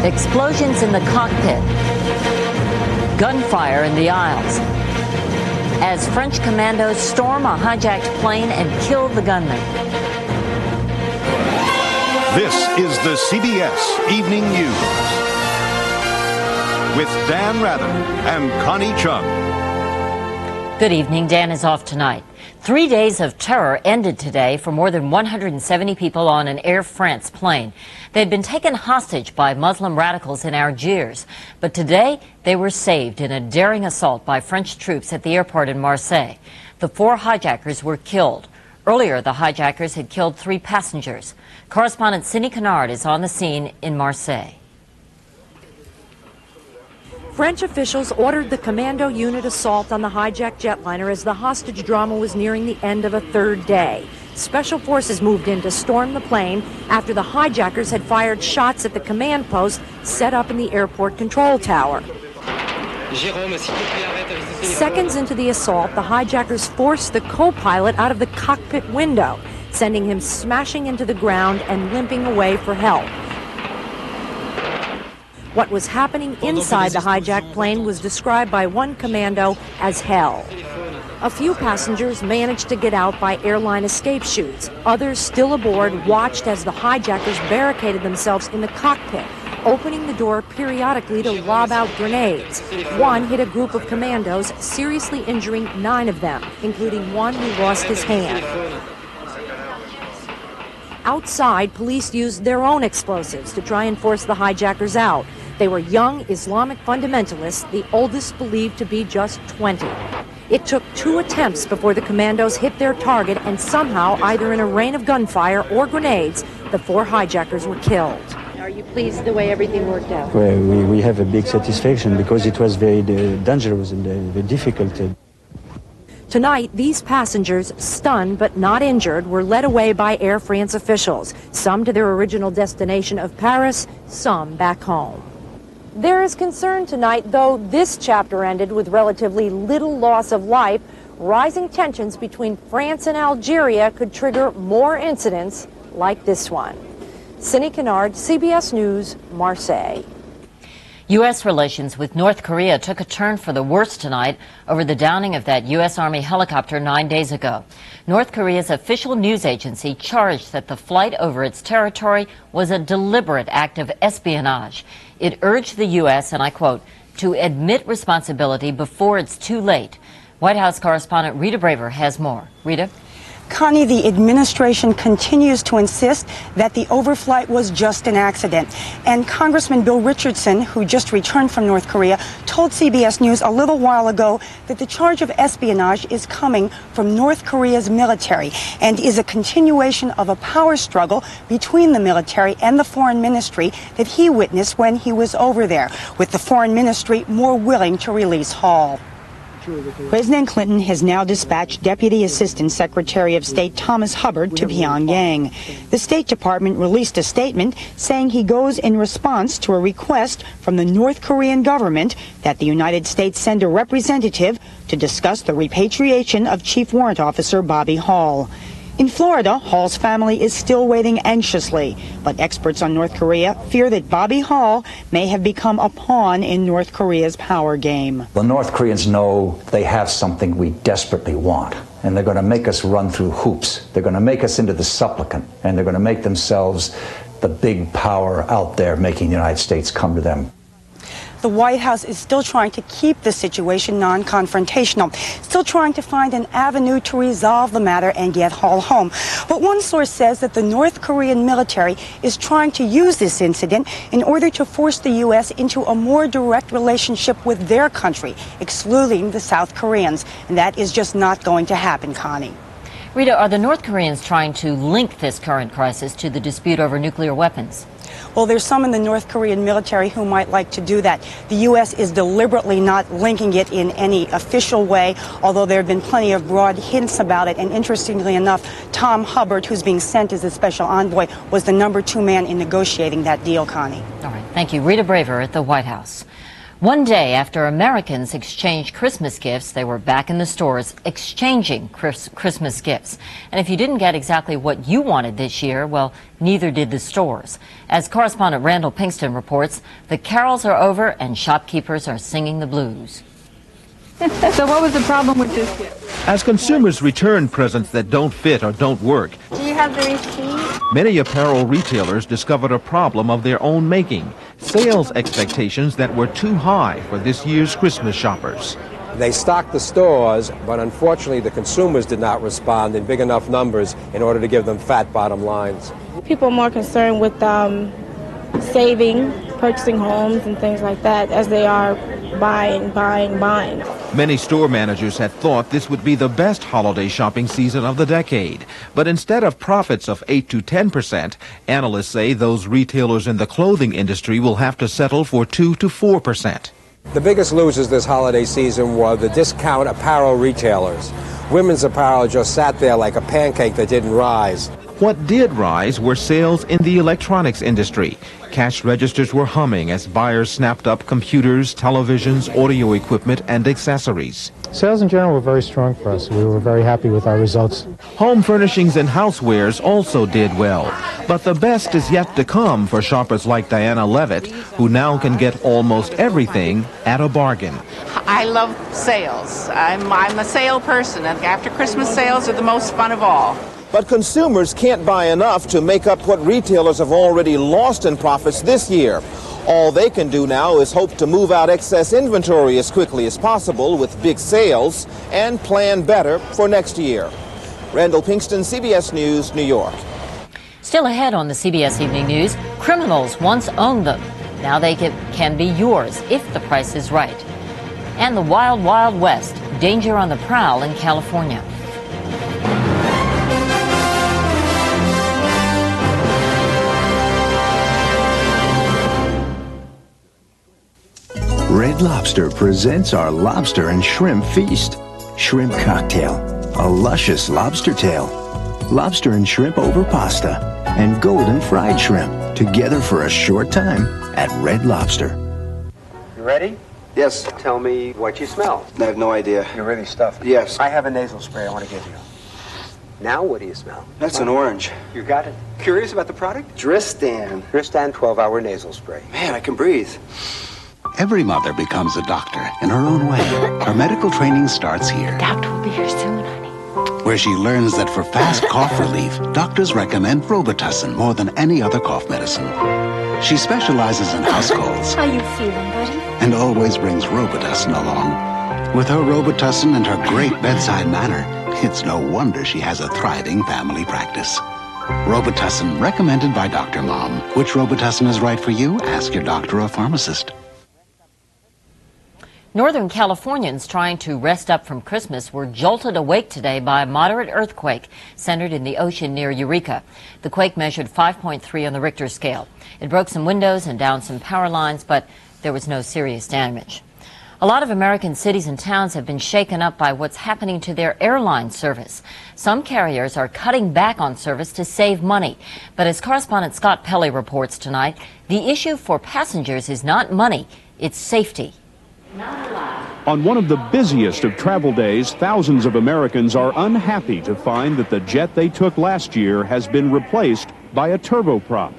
Explosions in the cockpit. Gunfire in the aisles. As French commandos storm a hijacked plane and kill the gunman. This is the CBS Evening News with Dan Rather and Connie Chung. Good evening. Dan is off tonight. 3 days of terror ended today for more than 170 people on an Air France plane. They'd been taken hostage by Muslim radicals in Algiers, but today they were saved in a daring assault by French troops at the airport in Marseille. The 4 hijackers were killed. Earlier, the hijackers had killed 3 passengers. Correspondent Cindy Kennard is on the scene in Marseille. French officials ordered the commando unit assault on the hijacked jetliner as the hostage drama was nearing the end of a 3rd day. Special forces moved in to storm the plane after the hijackers had fired shots at the command post set up in the airport control tower. Seconds into the assault, the hijackers forced the co-pilot out of the cockpit window, sending him smashing into the ground and limping away for help. What was happening inside the hijacked plane was described by one commando as hell. A few passengers managed to get out by airline escape chutes. Others still aboard watched as the hijackers barricaded themselves in the cockpit, opening the door periodically to lob out grenades. One hit a group of commandos, seriously injuring 9 of them, including one who lost his hand. Outside, police used their own explosives to try and force the hijackers out. They were young Islamic fundamentalists, the oldest believed to be just 20. It took 2 attempts before the commandos hit their target, and somehow, either in a rain of gunfire or grenades, the 4 hijackers were killed. Are you pleased the way everything worked out? Well, we have a big satisfaction because it was very dangerous and very difficult. Tonight, these passengers, stunned but not injured, were led away by Air France officials, some to their original destination of Paris, some back home. There is concern tonight, though this chapter ended with relatively little loss of life. Rising tensions between France and Algeria could trigger more incidents like this one. Cindy Kennard, CBS News, Marseille. U.S. relations with North Korea took a turn for the worse tonight over the downing of that U.S. Army helicopter 9 days ago. North Korea's official news agency charged that the flight over its territory was a deliberate act of espionage. It urged the U.S., and I quote, to admit responsibility before it's too late. White House correspondent Rita Braver has more. Rita? Connie, the administration continues to insist that the overflight was just an accident. And Congressman Bill Richardson, who just returned from North Korea, told CBS News a little while ago that the charge of espionage is coming from North Korea's military and is a continuation of a power struggle between the military and the foreign ministry that he witnessed when he was over there, with the foreign ministry more willing to release Hall. President Clinton has now dispatched Deputy Assistant Secretary of State Thomas Hubbard to Pyongyang. The State Department released a statement saying he goes in response to a request from the North Korean government that the United States send a representative to discuss the repatriation of Chief Warrant Officer Bobby Hall. In Florida, Hall's family is still waiting anxiously, but experts on North Korea fear that Bobby Hall may have become a pawn in North Korea's power game. The North Koreans know they have something we desperately want, and they're going to make us run through hoops. They're going to make us into the supplicant, and they're going to make themselves the big power out there, making the United States come to them. The White House is still trying to keep the situation non-confrontational, still trying to find an avenue to resolve the matter and get Hall home. But one source says that the North Korean military is trying to use this incident in order to force the U.S. into a more direct relationship with their country, excluding the South Koreans. And that is just not going to happen, Connie. Rita, are the North Koreans trying to link this current crisis to the dispute over nuclear weapons? Well, there's some in the North Korean military who might like to do that. The U.S. is deliberately not linking it in any official way, although there have been plenty of broad hints about it. And interestingly enough, Tom Hubbard, who's being sent as a special envoy, was the #2 man in negotiating that deal, Connie. All right. Thank you. Rita Braver at the White House. One day after Americans exchanged Christmas gifts, they were back in the stores exchanging Christmas gifts. And if you didn't get exactly what you wanted this year, well, neither did the stores. As correspondent Randall Pinkston reports, the carols are over and shopkeepers are singing the blues. So what was the problem with this gift? As consumers return presents that don't fit or don't work, Do you have the receipt? many apparel retailers discovered a problem of their own making: sales expectations that were too high for this year's Christmas shoppers. They stocked the stores, but unfortunately the consumers did not respond in big enough numbers in order to give them fat bottom lines. People are more concerned with saving, purchasing homes and things like that as they are buying. Many store managers had thought this would be the best holiday shopping season of the decade. But instead of profits of 8 to 10%, analysts say those retailers in the clothing industry will have to settle for 2 to 4%. The biggest losers this holiday season were the discount apparel retailers. Women's apparel just sat there like a pancake that didn't rise. What did rise were sales in the electronics industry. Cash registers were humming as buyers snapped up computers, televisions, audio equipment, and accessories. Sales in general were very strong for us. We were very happy with our results. Home furnishings and housewares also did well. But the best is yet to come for shoppers like Diana Levitt, who now can get almost everything at a bargain. I love sales. I'm a sale person, and after Christmas sales are the most fun of all. But consumers can't buy enough to make up what retailers have already lost in profits this year. All they can do now is hope to move out excess inventory as quickly as possible with big sales and plan better for next year. Randall Pinkston, CBS News, New York. Still ahead on the CBS Evening News, criminals once owned them. Now they can be yours if the price is right. And the wild, wild west, danger on the prowl in California. Red Lobster presents our lobster and shrimp feast. Shrimp cocktail, a luscious lobster tail, lobster and shrimp over pasta, and golden fried shrimp together for a short time at Red Lobster. You ready? Yes. Tell me what you smell. I have no idea. You're really stuffed. Yes. I have a nasal spray I want to give you. Now what do you smell? That's an orange. You got it. Curious about the product? Dristan. Dristan 12-hour nasal spray. Man, I can breathe. Every mother becomes a doctor in her own way. Her medical training starts here. Doctor will be here soon, honey. Where she learns that for fast cough relief, doctors recommend Robitussin more than any other cough medicine. She specializes in house colds. How you feeling, buddy? And always brings Robitussin along. With her Robitussin and her great bedside manner, it's no wonder she has a thriving family practice. Robitussin, recommended by Dr. Mom. Which Robitussin is right for you? Ask your doctor or pharmacist. Northern Californians trying to rest up from Christmas were jolted awake today by a moderate earthquake centered in the ocean near Eureka. The quake measured 5.3 on the Richter scale. It broke some windows and downed some power lines, but there was no serious damage. A lot of American cities and towns have been shaken up by what's happening to their airline service. Some carriers are cutting back on service to save money. But as correspondent Scott Pelley reports tonight, the issue for passengers is not money, it's safety. On one of the busiest of travel days, thousands of Americans are unhappy to find that the jet they took last year has been replaced by a turboprop.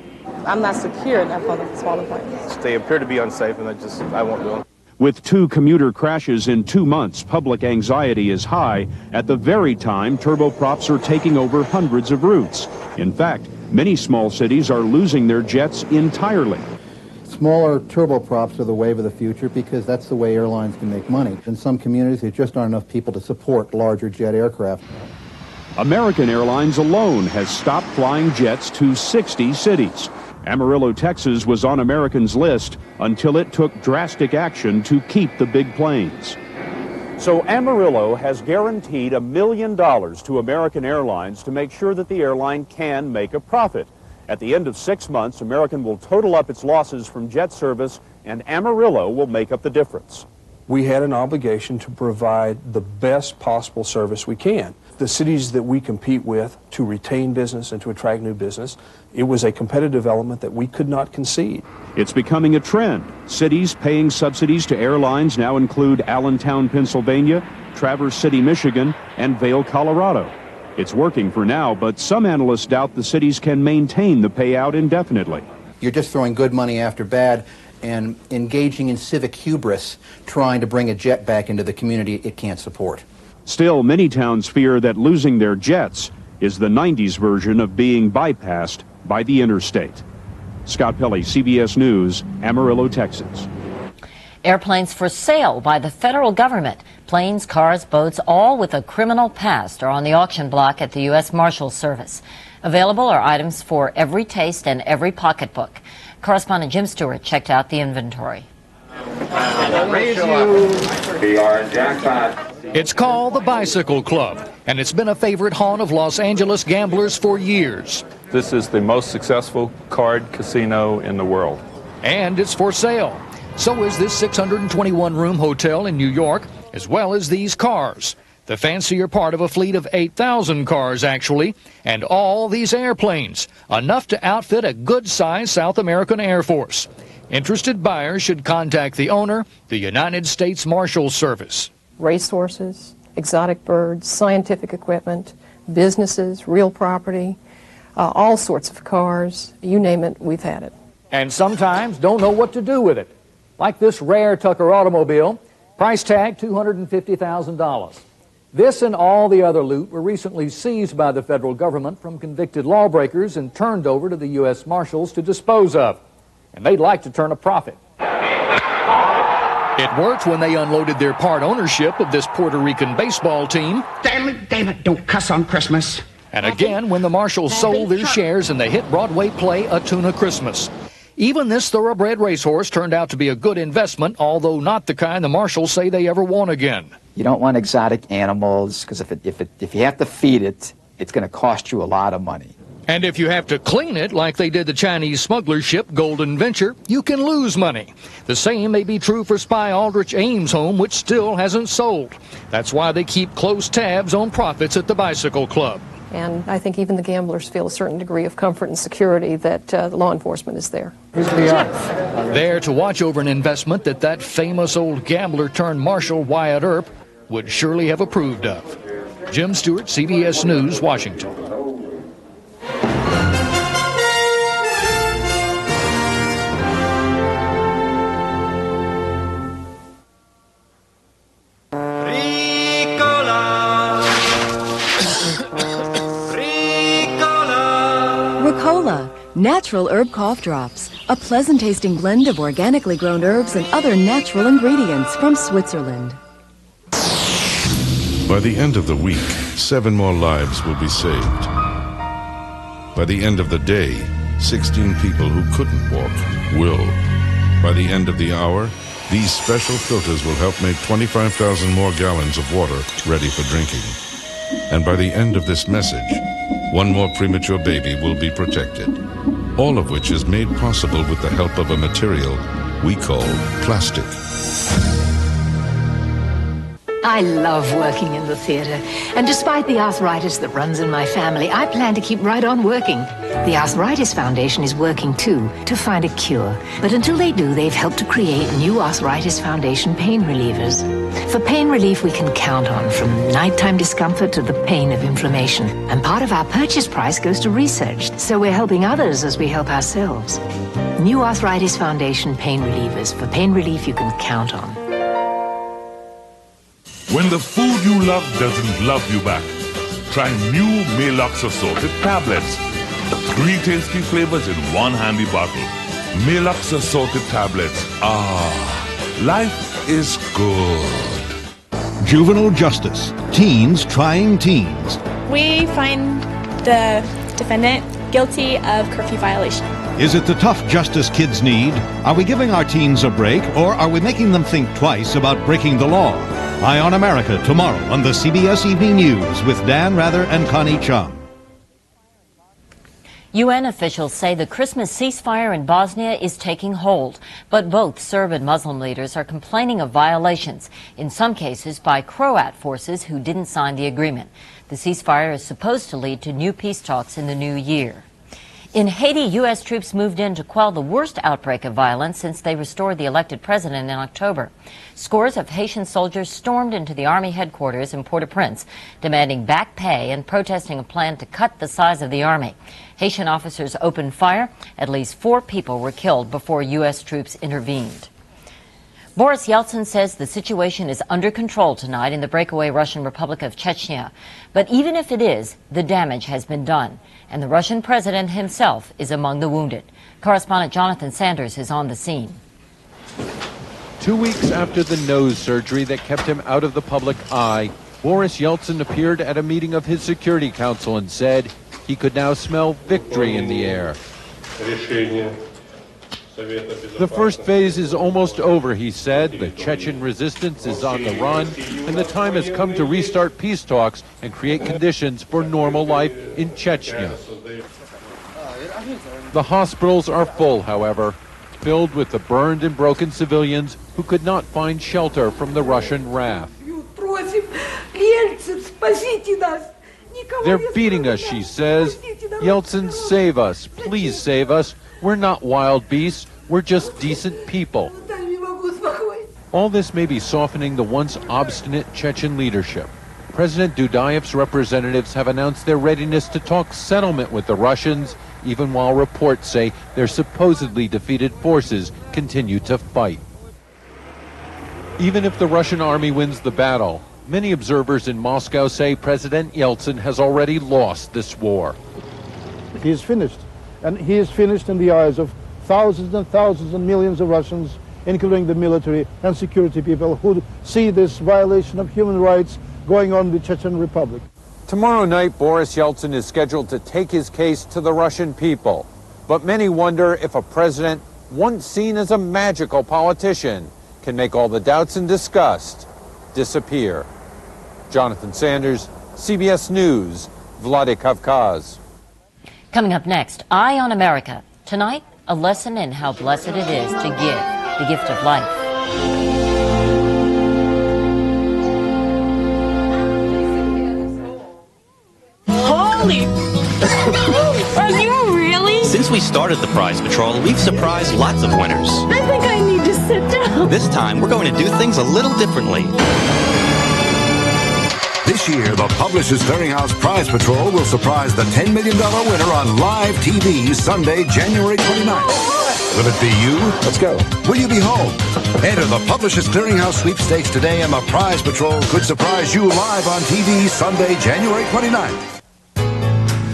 I'm not secure enough on the smaller planes. They appear to be unsafe, and I won't do them. With 2 commuter crashes in 2 months, public anxiety is high at the very time turboprops are taking over hundreds of routes. In fact, many small cities are losing their jets entirely. Smaller turboprops are the wave of the future because that's the way airlines can make money. In some communities, there just aren't enough people to support larger jet aircraft. American Airlines alone has stopped flying jets to 60 cities. Amarillo, Texas was on Americans' list until it took drastic action to keep the big planes. So Amarillo has guaranteed $1 million to American Airlines to make sure that the airline can make a profit. At the end of 6 months, American will total up its losses from jet service, and Amarillo will make up the difference. We had an obligation to provide the best possible service we can. the cities that we compete with to retain business and to attract new business, it was a competitive element that we could not concede. It's becoming a trend. Cities paying subsidies to airlines now include Allentown, Pennsylvania, Traverse City, Michigan, and Vail, Colorado. It's working for now, but some analysts doubt the cities can maintain the payout indefinitely. You're just throwing good money after bad and engaging in civic hubris, trying to bring a jet back into the community it can't support. Still, many towns fear that losing their jets is the 90s version of being bypassed by the interstate. Scott Pelley, CBS News, Amarillo, Texas. Airplanes for sale by the federal government. Planes, cars, boats, all with a criminal past are on the auction block at the U.S. Marshals Service. Available are items for every taste and every pocketbook. Correspondent Jim Stewart checked out the inventory. It's called the Bicycle Club, and it's been a favorite haunt of Los Angeles gamblers for years. This is the most successful card casino in the world. And it's for sale. So is this 621-room hotel in New York, as well as these cars. The fancier part of a fleet of 8,000 cars, actually, and all these airplanes, enough to outfit a good-sized South American Air Force. Interested buyers should contact the owner, the United States Marshals Service. Racehorses, exotic birds, scientific equipment, businesses, real property, all sorts of cars, you name it, we've had it. And sometimes don't know what to do with it. Like this rare Tucker automobile, price tag $250,000. This and all the other loot were recently seized by the federal government from convicted lawbreakers and turned over to the U.S. Marshals to dispose of. And they'd like to turn a profit. It worked when they unloaded their part ownership of this Puerto Rican baseball team. Damn it, don't cuss on Christmas. And again when the Marshals sold their shares in the hit Broadway play A Tuna Christmas. Even this thoroughbred racehorse turned out to be a good investment, although not the kind the Marshals say they ever want again. You don't want exotic animals, because if you have to feed it, it's going to cost you a lot of money. And if you have to clean it, like they did the Chinese smuggler ship Golden Venture, you can lose money. The same may be true for Spy Aldrich Ames' home, which still hasn't sold. That's why they keep close tabs on profits at the Bicycle Club. And I think even the gamblers feel a certain degree of comfort and security that the law enforcement is there. There to watch over an investment that famous old gambler turned marshal Wyatt Earp would surely have approved of. Jim Stewart, CBS News, Washington. Natural herb cough drops, a pleasant-tasting blend of organically grown herbs and other natural ingredients from Switzerland. By the end of the week, 7 more lives will be saved. By the end of the day, 16 people who couldn't walk will. By the end of the hour, these special filters will help make 25,000 more gallons of water ready for drinking. And by the end of this message, 1 more premature baby will be protected. All of which is made possible with the help of a material we call plastic. I love working in the theater, and despite the arthritis that runs in my family, I plan to keep right on working. The Arthritis Foundation is working too, to find a cure. But until they do, they've helped to create new Arthritis Foundation pain relievers. For pain relief we can count on, from nighttime discomfort to the pain of inflammation. And part of our purchase price goes to research, so we're helping others as we help ourselves. New Arthritis Foundation pain relievers, for pain relief you can count on. When the food you love doesn't love you back, try new Maalox Assorted Tablets. 3 tasty flavors in 1 handy bottle. Maalox Assorted Tablets. Life is good. Juvenile justice. Teens trying teens. We find the defendant guilty of curfew violation. Is it the tough justice kids need? Are we giving our teens a break, or are we making them think twice about breaking the law? Eye on America tomorrow on the CBS Evening News with Dan Rather and Connie Chung. UN officials say the Christmas ceasefire in Bosnia is taking hold, but both Serb and Muslim leaders are complaining of violations, in some cases by Croat forces who didn't sign the agreement. The ceasefire is supposed to lead to new peace talks in the new year. In Haiti, U.S. troops moved in to quell the worst outbreak of violence since they restored the elected president in October. Scores of Haitian soldiers stormed into the Army headquarters in Port-au-Prince, demanding back pay and protesting a plan to cut the size of the Army. Haitian officers opened fire. At least 4 people were killed before U.S. troops intervened. Boris Yeltsin says the situation is under control tonight in the breakaway Russian Republic of Chechnya. But even if it is, the damage has been done, and the Russian president himself is among the wounded. Correspondent Jonathan Sanders is on the scene. 2 weeks after the nose surgery that kept him out of the public eye, Boris Yeltsin appeared at a meeting of his Security Council and said he could now smell victory in the air. The first phase is almost over, he said. The Chechen resistance is on the run, and the time has come to restart peace talks and create conditions for normal life in Chechnya. The hospitals are full, however, filled with the burned and broken civilians who could not find shelter from the Russian wrath. They're beating us, she says. Yeltsin, save us. Please save us. We're not wild beasts. We're just decent people. All this may be softening the once obstinate Chechen leadership. President Dudayev's representatives have announced their readiness to talk settlement with the Russians, even while reports say their supposedly defeated forces continue to fight. Even if the Russian army wins the battle, many observers in Moscow say President Yeltsin has already lost this war. He is finished. And he is finished in the eyes of thousands and thousands and millions of Russians, including the military and security people who see this violation of human rights going on in the Chechen Republic. Tomorrow night, Boris Yeltsin is scheduled to take his case to the Russian people. But many wonder if a president, once seen as a magical politician, can make all the doubts and disgust disappear. Jonathan Sanders, CBS News, Vladikavkaz. Coming up next, Eye on America. Tonight, a lesson in how blessed it is to give the gift of life. Holy! Are you really? Since we started the Prize Patrol, we've surprised lots of winners. I think I need to sit down. This time, we're going to do things a little differently. This year, the Publishers Clearinghouse Prize Patrol will surprise the $10 million winner on live TV Sunday, January 29th. Will it be you? Let's go. Will you be home? Enter the Publishers Clearinghouse sweepstakes today, and the Prize Patrol could surprise you live on TV Sunday, January 29th.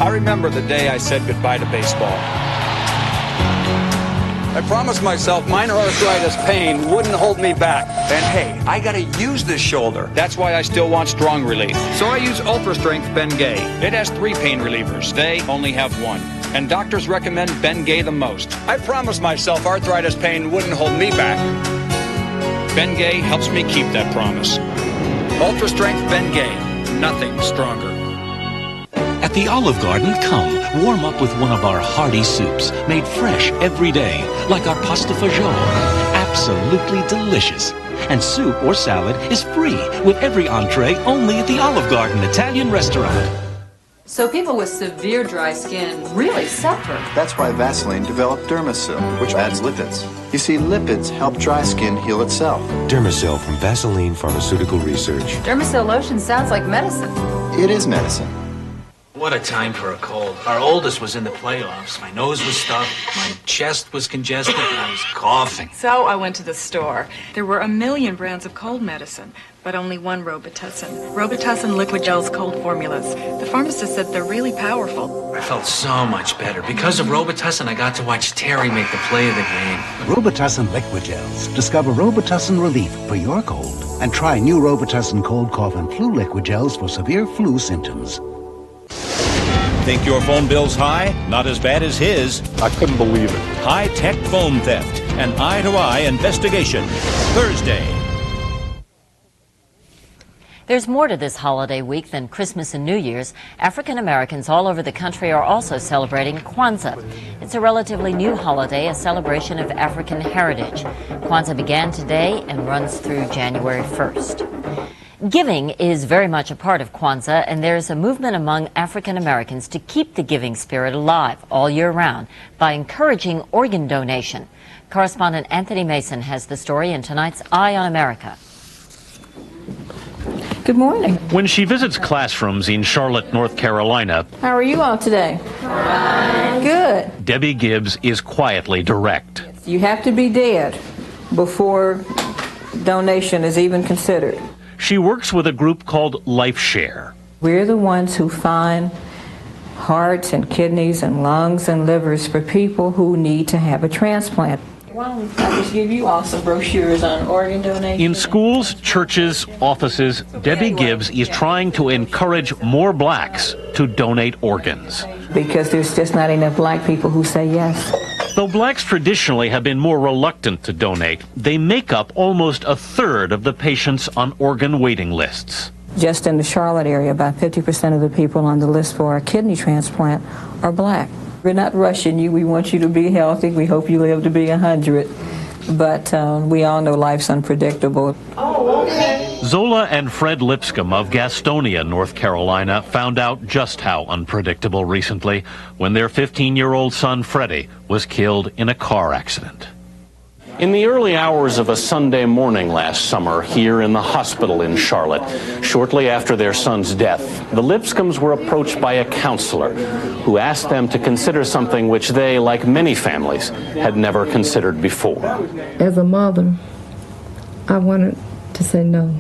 I remember the day I said goodbye to baseball. I promised myself minor arthritis pain wouldn't hold me back. And hey, I gotta use this shoulder. That's why I still want strong relief. So I use Ultra Strength Bengay. It has 3 pain relievers. They only have 1. And doctors recommend Bengay the most. I promised myself arthritis pain wouldn't hold me back. Bengay helps me keep that promise. Ultra Strength Bengay. Nothing stronger. At the Olive Garden, come warm up with one of our hearty soups, made fresh every day, like our pasta fagioli. Absolutely delicious. And soup or salad is free with every entree only at the Olive Garden Italian restaurant. So people with severe dry skin really suffer. That's why Vaseline developed Dermasil, which adds lipids. You see, lipids help dry skin heal itself. Dermasil from Vaseline Pharmaceutical Research. Dermasil lotion sounds like medicine. It is medicine. What a time for a cold. Our oldest was in the playoffs. My nose was stuffed, my chest was congested, and I was coughing. So I went to the store. There were 1 million brands of cold medicine, but only one Robitussin. Robitussin Liquid Gel's cold formulas. The pharmacist said they're really powerful. I felt so much better. Because of Robitussin, I got to watch Terry make the play of the game. Robitussin Liquid Gels. Discover Robitussin relief for your cold. And try new Robitussin cold, cough, and flu liquid gels for severe flu symptoms. Think your phone bill's high? Not as bad as his. I couldn't believe it. High-tech phone theft. An eye-to-eye investigation. Thursday. There's more to this holiday week than Christmas and New Year's. African Americans all over the country are also celebrating Kwanzaa. It's a relatively new holiday, a celebration of African heritage. Kwanzaa began today and runs through January 1st. Giving is very much a part of Kwanzaa, and there's a movement among African Americans to keep the giving spirit alive all year round by encouraging organ donation. Correspondent Anthony Mason has the story in tonight's Eye on America. Good morning. When she visits classrooms in Charlotte, North Carolina, How are you all today? Good. Debbie Gibbs is quietly direct. You have to be dead before donation is even considered. She works with a group called LifeShare. We're the ones who find hearts and kidneys and lungs and livers for people who need to have a transplant. Why don't I just give you all some brochures on organ donation? In schools, churches, offices, Debbie Gibbs is trying to encourage more blacks to donate organs. Because there's just not enough black people who say yes. Though blacks traditionally have been more reluctant to donate, they make up almost a third of the patients on organ waiting lists. Just in the Charlotte area, about 50% of the people on the list for a kidney transplant are black. We're not rushing you. We want you to be healthy. We hope you live to be 100. But we all know life's unpredictable. Zola and Fred Lipscomb of Gastonia, North Carolina, found out just how unpredictable recently when their 15-year-old son, Freddie, was killed in a car accident. In the early hours of a Sunday morning last summer here in the hospital in Charlotte, shortly after their son's death, the Lipscombs were approached by a counselor who asked them to consider something which they, like many families, had never considered before. As a mother, I wanted to say no.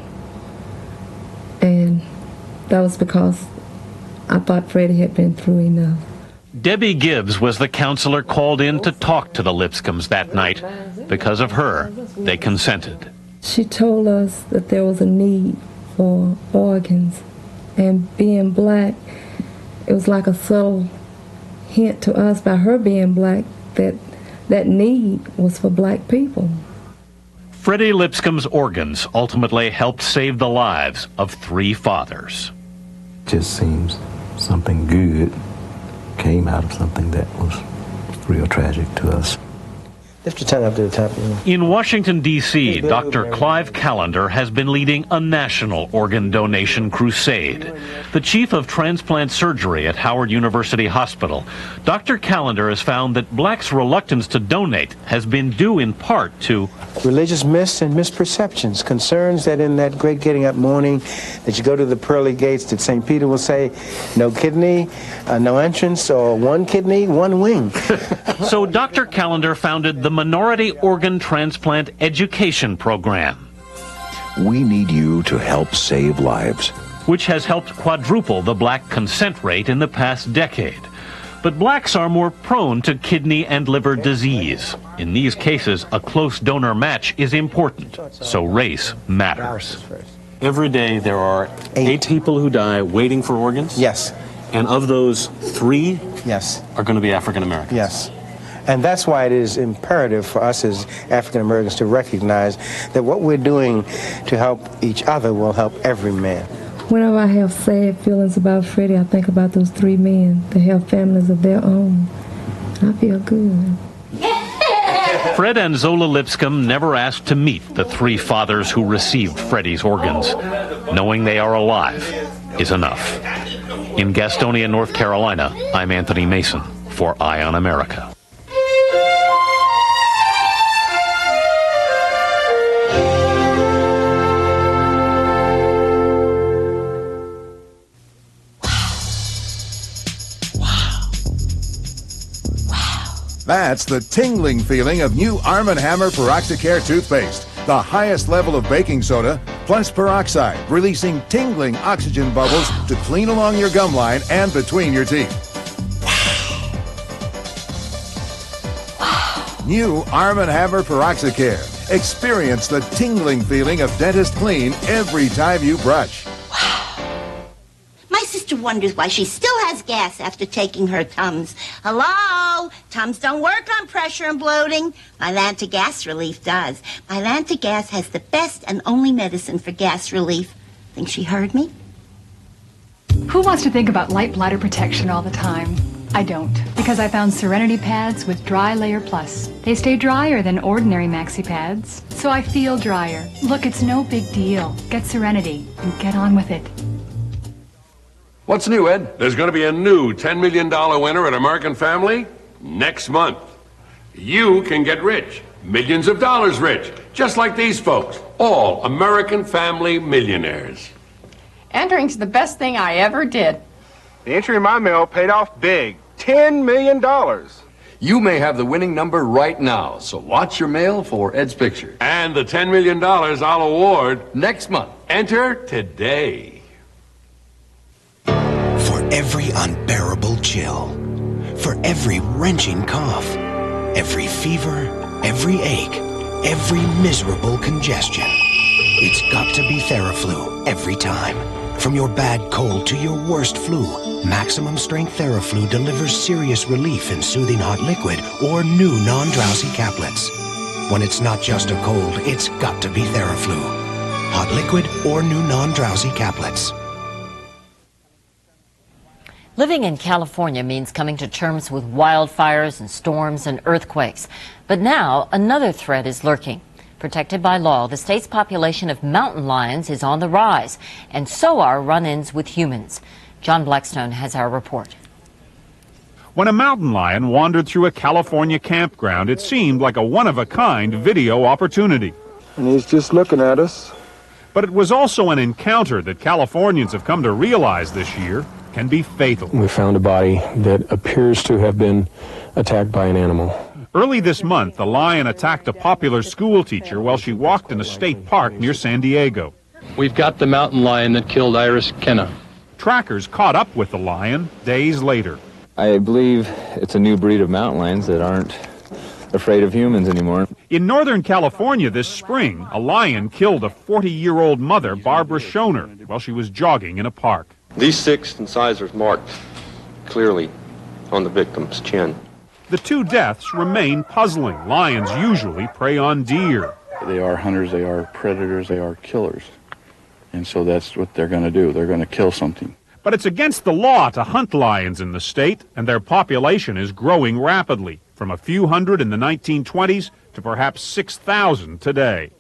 And that was because I thought Freddie had been through enough. Debbie Gibbs was the counselor called in to talk to the Lipscombs that night. Because of her, they consented. She told us that there was a need for organs. And being black, it was like a subtle hint to us by her being black that that need was for black people. Freddie Lipscomb's organs ultimately helped save the lives of 3 fathers. Just seems something good came out of something that was real tragic to us. Lift your tongue up to the top. In Washington, D.C., Dr. Clive Callender has been leading a national organ donation crusade. The chief of transplant surgery at Howard University Hospital, Dr. Callender has found that blacks' reluctance to donate has been due in part to religious myths and misperceptions, concerns that in that great getting up morning that you go to the pearly gates that St. Peter will say, no kidney, no entrance, or one kidney, one wing. So Dr. Callender founded the Minority Organ Transplant Education Program. We need you to help save lives, which has helped quadruple the black consent rate in the past decade. But blacks are more prone to kidney and liver disease. In these cases, a close donor match is important, so race matters. Every day there are 8 people who die waiting for organs? Yes. And of those, 3 yes. are going to be African Americans? Yes. And that's why it is imperative for us as African Americans to recognize that what we're doing to help each other will help every man. Whenever I have sad feelings about Freddie, I think about those 3 men that have families of their own. I feel good. Fred and Zola Lipscomb never asked to meet the 3 fathers who received Freddie's organs. Knowing they are alive is enough. In Gastonia, North Carolina, I'm Anthony Mason for Eye on America. That's the tingling feeling of new Arm & Hammer Peroxicare toothpaste. The highest level of baking soda plus peroxide, releasing tingling oxygen bubbles to clean along your gum line and between your teeth. New Arm & Hammer Peroxicare. Experience the tingling feeling of dentist clean every time you brush. My sister wonders why she still has gas after taking her Tums. Hello? Tums don't work on pressure and bloating. Mylanta Gas Relief does. Mylanta Gas has the best and only medicine for gas relief. Think she heard me? Who wants to think about light bladder protection all the time? I don't, because I found Serenity pads with Dry Layer Plus. They stay drier than ordinary maxi pads, so I feel drier. Look, it's no big deal. Get Serenity and get on with it. What's new, Ed? There's going to be a new $10 million winner at American Family next month. You can get rich, millions of dollars rich, just like these folks, all American Family millionaires. Entering's the best thing I ever did. The entry in my mail paid off big, $10 million. You may have the winning number right now, so watch your mail for Ed's picture. And the $10 million I'll award next month. Enter today. For every unbearable chill, for every wrenching cough, every fever, every ache, every miserable congestion, it's got to be Theraflu every time. From your bad cold to your worst flu, Maximum Strength Theraflu delivers serious relief in soothing hot liquid or new non-drowsy caplets. When it's not just a cold, it's got to be Theraflu. Hot liquid or new non-drowsy caplets. Living in California means coming to terms with wildfires and storms and earthquakes. But now another threat is lurking. Protected by law, the state's population of mountain lions is on the rise, and so are run-ins with humans. John Blackstone has our report. When a mountain lion wandered through a California campground, it seemed like a one-of-a-kind video opportunity. And he's just looking at us. But it was also an encounter that Californians have come to realize this year can be fatal. We found a body that appears to have been attacked by an animal. Early this month, the lion attacked a popular school teacher while she walked in a state park near San Diego. We've got the mountain lion that killed Iris Kenna. Trackers caught up with the lion days later. I believe it's a new breed of mountain lions that aren't afraid of humans anymore. In Northern California this spring, a lion killed a 40-year-old mother, Barbara Schoner, while she was jogging in a park. These 6 incisors marked clearly on the victim's chin. The two deaths remain puzzling. Lions usually prey on deer. They are hunters, they are predators, they are killers. And so that's what they're going to do. They're going to kill something. But it's against the law to hunt lions in the state, and their population is growing rapidly, from a few hundred in the 1920s to perhaps 6,000 today.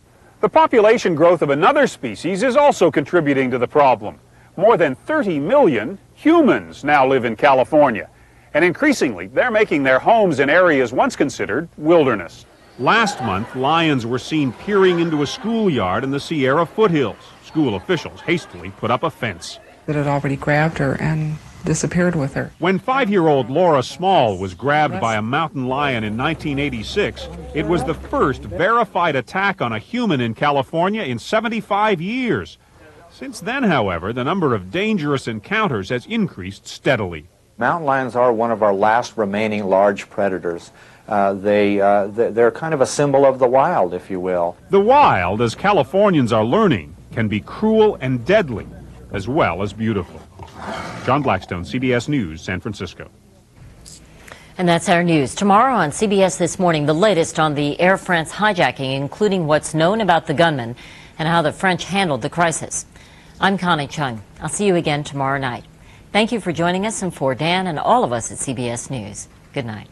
The population growth of another species is also contributing to the problem. More than 30 million humans now live in California. And increasingly, they're making their homes in areas once considered wilderness. Last month, lions were seen peering into a schoolyard in the Sierra foothills. School officials hastily put up a fence. That had already grabbed her and disappeared with her. When 5-year-old Laura Small was grabbed by a mountain lion in 1986, it was the first verified attack on a human in California in 75 years. Since then, however, the number of dangerous encounters has increased steadily. Mountain lions are one of our last remaining large predators. They're kind of a symbol of the wild, if you will. The wild, as Californians are learning, can be cruel and deadly, as well as beautiful. John Blackstone, CBS News, San Francisco. And that's our news. Tomorrow on CBS This Morning, the latest on the Air France hijacking, including what's known about the gunman and how the French handled the crisis. I'm Connie Chung. I'll see you again tomorrow night. Thank you for joining us, and for Dan and all of us at CBS News, good night.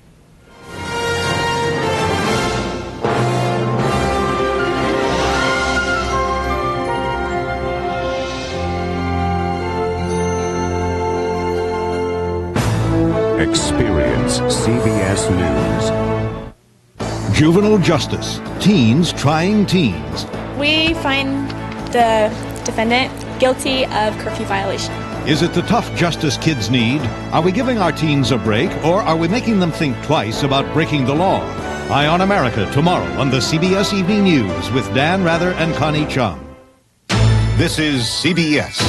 Experience CBS News. Juvenile justice. Teens trying teens. We find the defendant guilty of curfew violation. Is it the tough justice kids need? Are we giving our teens a break, or are we making them think twice about breaking the law? Eye on America tomorrow on the CBS Evening News with Dan Rather and Connie Chung. This is CBS.